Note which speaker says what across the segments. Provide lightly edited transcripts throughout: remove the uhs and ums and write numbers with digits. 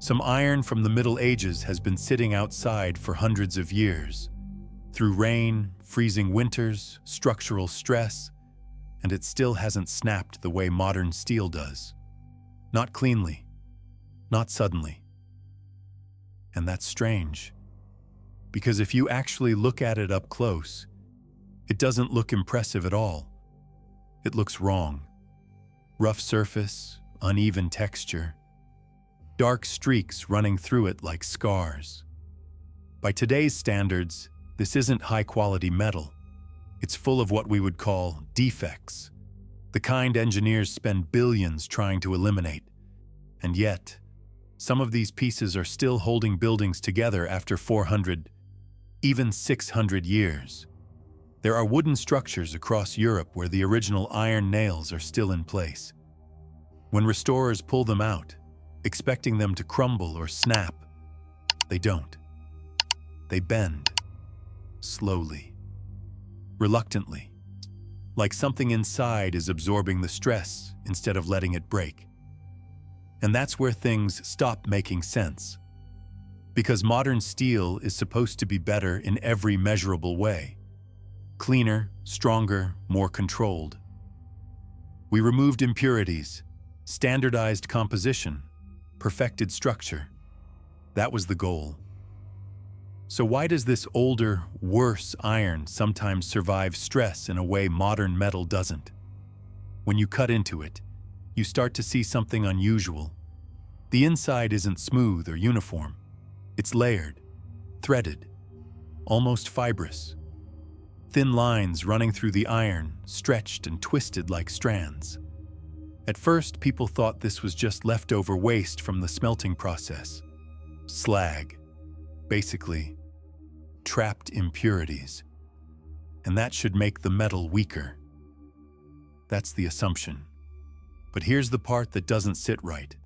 Speaker 1: Some iron from the Middle Ages has been sitting outside for hundreds of years. Through rain, freezing winters, structural stress, and it still hasn't snapped the way modern steel does. Not cleanly, not suddenly. And that's strange, because if you actually look at it up close, it doesn't look impressive at all. It looks wrong. Rough surface, uneven texture, dark streaks running through it like scars. By today's standards, this isn't high-quality metal. It's full of what we would call defects, the kind engineers spend billions trying to eliminate. And yet, some of these pieces are still holding buildings together after 400, even 600 years. There are wooden structures across Europe where the original iron nails are still in place. When restorers pull them out, expecting them to crumble or snap, they don't. They bend, slowly, reluctantly, like something inside is absorbing the stress instead of letting it break. And that's where things stop making sense. Because modern steel is supposed to be better in every measurable way. Cleaner, stronger, more controlled. We removed impurities, standardized composition, perfected structure. That was the goal. So why does this older, worse iron sometimes survive stress in a way modern metal doesn't? When you cut into it, you start to see something unusual. The inside isn't smooth or uniform. It's layered, threaded, almost fibrous. Thin lines running through the iron, stretched and twisted like strands. At first, people thought this was just leftover waste from the smelting process. Slag. Basically, trapped impurities. And that should make the metal weaker. That's the assumption. But here's the part that doesn't sit right.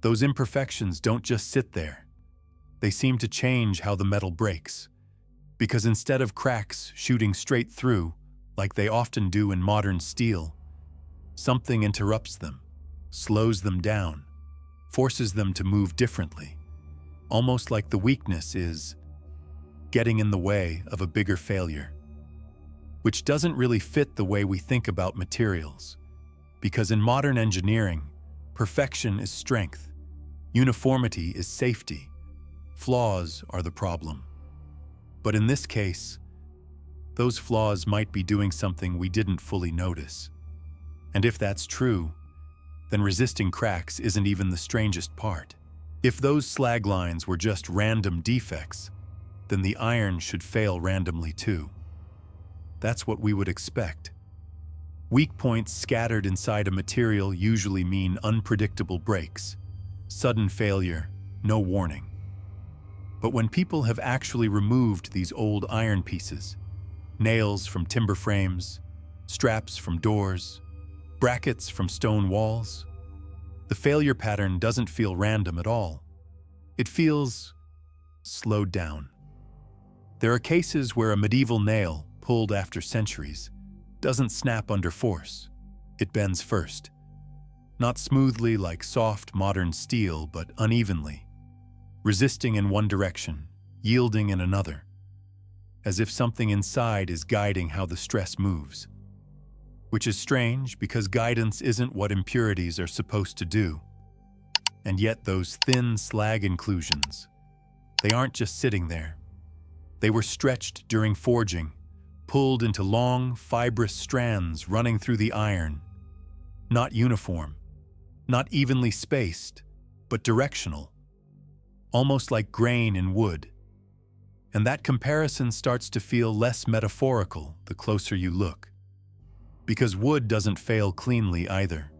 Speaker 1: Those imperfections don't just sit there. They seem to change how the metal breaks. Because instead of cracks shooting straight through, like they often do in modern steel, something interrupts them, slows them down, forces them to move differently. Almost like the weakness is getting in the way of a bigger failure. Which doesn't really fit the way we think about materials. Because in modern engineering, perfection is strength, uniformity is safety, flaws are the problem. But in this case, those flaws might be doing something we didn't fully notice. And if that's true, then resisting cracks isn't even the strangest part. If those slag lines were just random defects, then the iron should fail randomly too. That's what we would expect. Weak points scattered inside a material usually mean unpredictable breaks, sudden failure, no warning. But when people have actually removed these old iron pieces, nails from timber frames, straps from doors, brackets from stone walls, the failure pattern doesn't feel random at all. It feels slowed down. There are cases where a medieval nail, pulled after centuries, doesn't snap under force. It bends first. Not smoothly like soft modern steel, but unevenly, resisting in one direction, yielding in another, as if something inside is guiding how the stress moves. Which is strange because guidance isn't what impurities are supposed to do. And yet those thin slag inclusions, they aren't just sitting there. They were stretched during forging, pulled into long, fibrous strands running through the iron. Not uniform, not evenly spaced, but directional. Almost like grain in wood. And that comparison starts to feel less metaphorical the closer you look. Because wood doesn't fail cleanly either.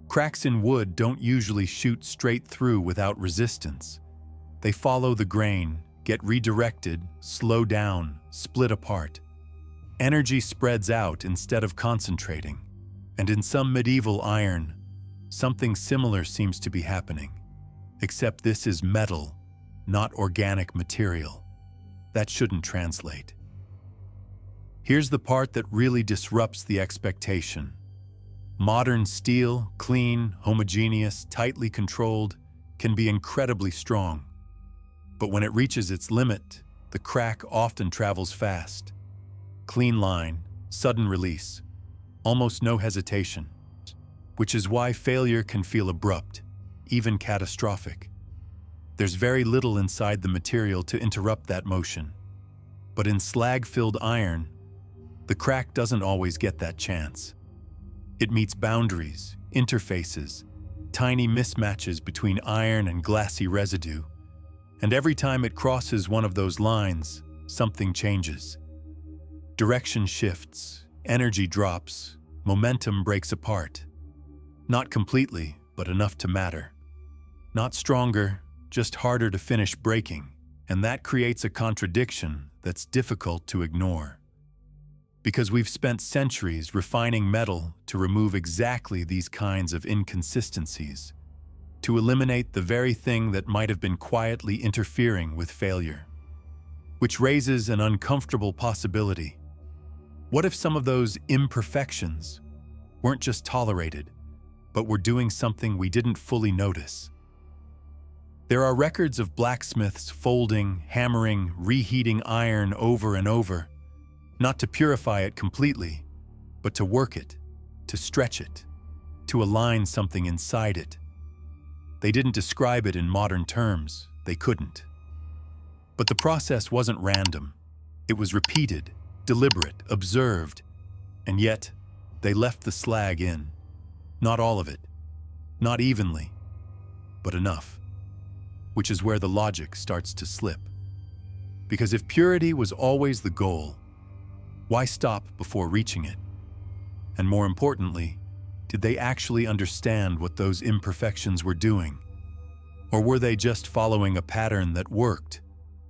Speaker 1: Cracks in wood don't usually shoot straight through without resistance. They follow the grain, get redirected, slow down, split apart. Energy spreads out instead of concentrating. And in some medieval iron, something similar seems to be happening. Except this is metal, not organic material. That shouldn't translate. Here's the part that really disrupts the expectation. Modern steel, clean, homogeneous, tightly controlled, can be incredibly strong. But when it reaches its limit, the crack often travels fast. Clean line, sudden release, almost no hesitation. Which is why failure can feel abrupt, even catastrophic. There's very little inside the material to interrupt that motion. But in slag-filled iron, the crack doesn't always get that chance. It meets boundaries, interfaces, tiny mismatches between iron and glassy residue. And every time it crosses one of those lines, something changes. Direction shifts, energy drops, momentum breaks apart. Not completely, but enough to matter. Not stronger, just harder to finish breaking. And that creates a contradiction that's difficult to ignore. Because we've spent centuries refining metal to remove exactly these kinds of inconsistencies, to eliminate the very thing that might have been quietly interfering with failure. Which raises an uncomfortable possibility. What if some of those imperfections weren't just tolerated, but were doing something we didn't fully notice? There are records of blacksmiths folding, hammering, reheating iron over and over, not to purify it completely, but to work it, to stretch it, to align something inside it. They didn't describe it in modern terms, they couldn't. But the process wasn't random. It was repeated, deliberate, observed, and yet they left the slag in. Not all of it, not evenly, but enough. Which is where the logic starts to slip. Because if purity was always the goal, why stop before reaching it? And more importantly, did they actually understand what those imperfections were doing? Or were they just following a pattern that worked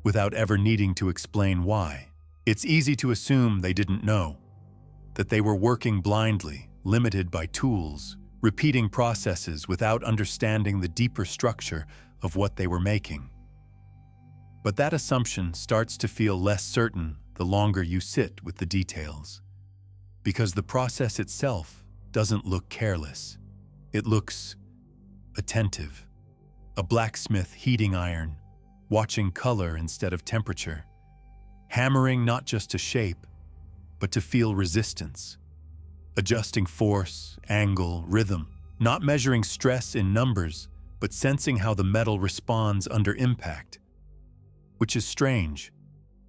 Speaker 1: without ever needing to explain why? It's easy to assume they didn't know, that they were working blindly, limited by tools, repeating processes without understanding the deeper structure of what they were making. But that assumption starts to feel less certain the longer you sit with the details, because the process itself doesn't look careless. It looks attentive. A blacksmith heating iron, watching color instead of temperature, hammering not just to shape, but to feel resistance, adjusting force, angle, rhythm, not measuring stress in numbers, but sensing how the metal responds under impact. Which is strange,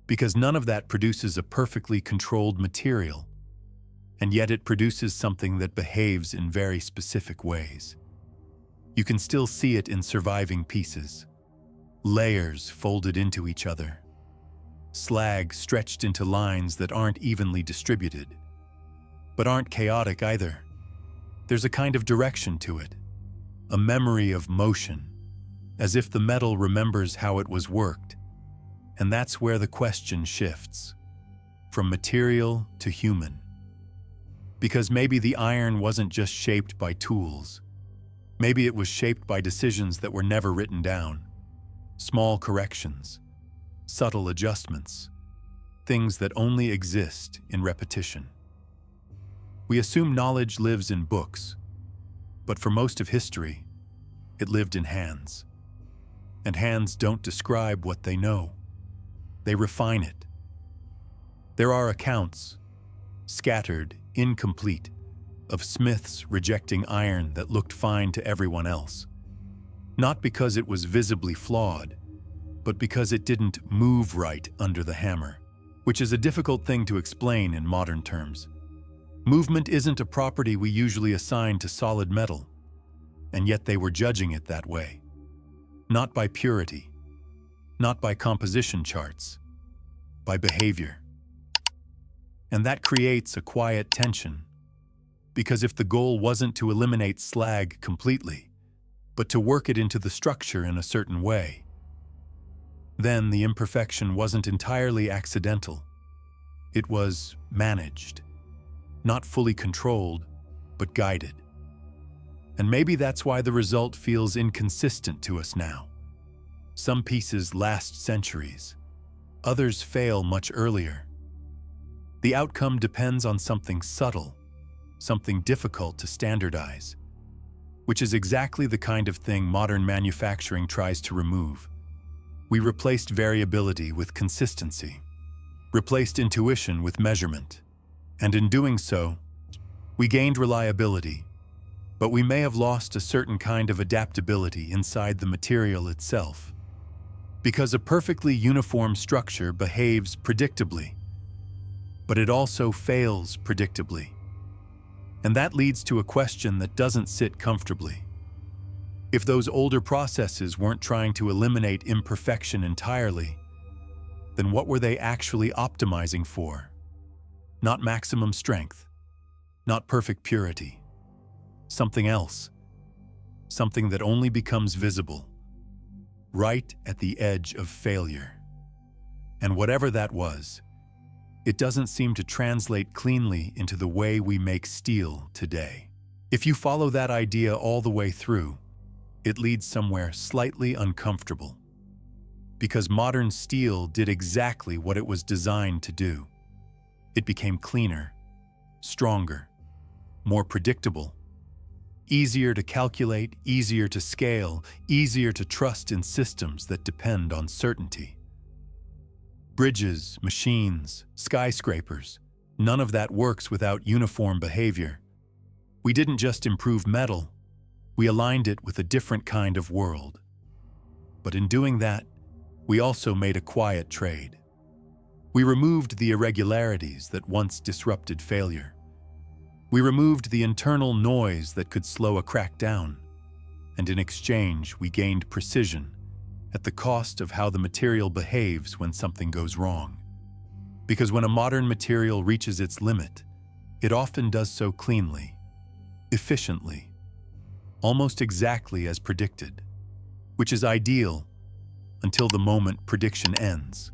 Speaker 1: because none of that produces a perfectly controlled material, and yet it produces something that behaves in very specific ways. You can still see it in surviving pieces, layers folded into each other, slag stretched into lines that aren't evenly distributed, but aren't chaotic either. There's a kind of direction to it, a memory of motion, as if the metal remembers how it was worked. And that's where the question shifts, from material to human. Because maybe the iron wasn't just shaped by tools. Maybe it was shaped by decisions that were never written down. Small corrections, subtle adjustments, things that only exist in repetition. We assume knowledge lives in books, but for most of history, it lived in hands. And hands don't describe what they know. They refine it. There are accounts, scattered, incomplete, of smiths rejecting iron that looked fine to everyone else. Not because it was visibly flawed, but because it didn't move right under the hammer, which is a difficult thing to explain in modern terms. Movement isn't a property we usually assign to solid metal, and yet they were judging it that way. Not by purity, not by composition charts, by behavior. And that creates a quiet tension, because if the goal wasn't to eliminate slag completely, but to work it into the structure in a certain way, then the imperfection wasn't entirely accidental. It was managed, not fully controlled, but guided. And maybe that's why the result feels inconsistent to us now. Some pieces last centuries, others fail much earlier. The outcome depends on something subtle, something difficult to standardize. which is exactly the kind of thing modern manufacturing tries to remove. We replaced variability with consistency, replaced intuition with measurement, and in doing so, we gained reliability, but we may have lost a certain kind of adaptability inside the material itself. Because a perfectly uniform structure behaves predictably, but it also fails predictably. And that leads to a question that doesn't sit comfortably. If those older processes weren't trying to eliminate imperfection entirely, then what were they actually optimizing for? Not maximum strength, not perfect purity. Something else. Something that only becomes visible right at the edge of failure. And whatever that was, it doesn't seem to translate cleanly into the way we make steel today. If you follow that idea all the way through, it leads somewhere slightly uncomfortable. Because modern steel did exactly what it was designed to do. It became cleaner, stronger, more predictable, easier to calculate, easier to scale, easier to trust in systems that depend on certainty. Bridges, machines, skyscrapers, none of that works without uniform behavior. We didn't just improve metal, we aligned it with a different kind of world. But in doing that, we also made a quiet trade. We removed the irregularities that once disrupted failure. We removed the internal noise that could slow a crack down, and in exchange, we gained precision at the cost of how the material behaves when something goes wrong. Because when a modern material reaches its limit, it often does so cleanly, efficiently, almost exactly as predicted, which is ideal until the moment prediction ends,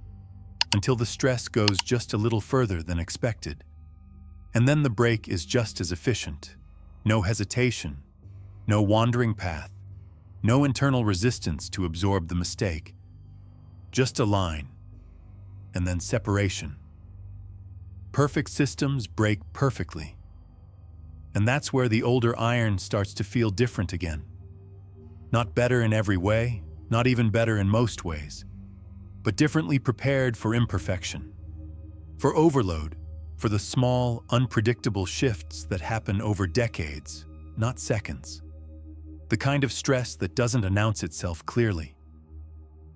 Speaker 1: until the stress goes just a little further than expected. And then the break is just as efficient. No hesitation, no wandering path, no internal resistance to absorb the mistake. Just a line, and then separation. Perfect systems break perfectly. And that's where the older iron starts to feel different again. Not better in every way, not even better in most ways, but differently prepared for imperfection, for overload, for the small, unpredictable shifts that happen over decades, not seconds. The kind of stress that doesn't announce itself clearly.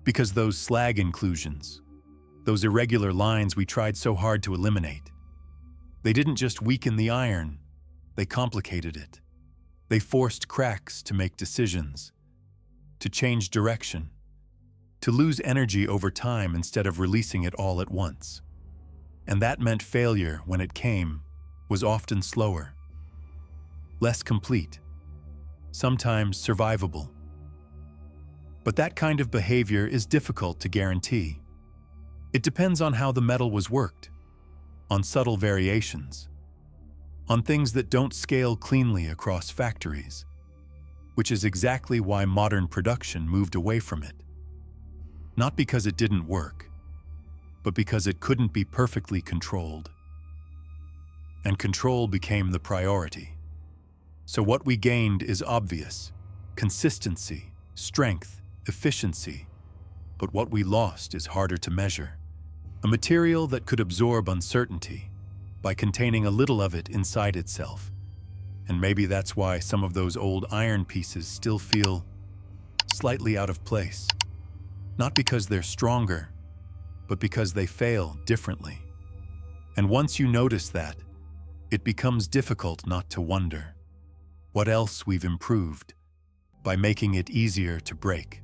Speaker 1: Because those slag inclusions, those irregular lines we tried so hard to eliminate, they didn't just weaken the iron, they complicated it. They forced cracks to make decisions, to change direction, to lose energy over time instead of releasing it all at once. And that meant failure, when it came, was often slower, less complete, sometimes survivable. But that kind of behavior is difficult to guarantee. It depends on how the metal was worked, on subtle variations, on things that don't scale cleanly across factories, which is exactly why modern production moved away from it. Not because it didn't work, but because it couldn't be perfectly controlled. And control became the priority. So what we gained is obvious: consistency, strength, efficiency. But what we lost is harder to measure. A material that could absorb uncertainty by containing a little of it inside itself. And maybe that's why some of those old iron pieces still feel slightly out of place. Not because they're stronger, but because they fail differently. And once you notice that, it becomes difficult not to wonder what else we've improved by making it easier to break.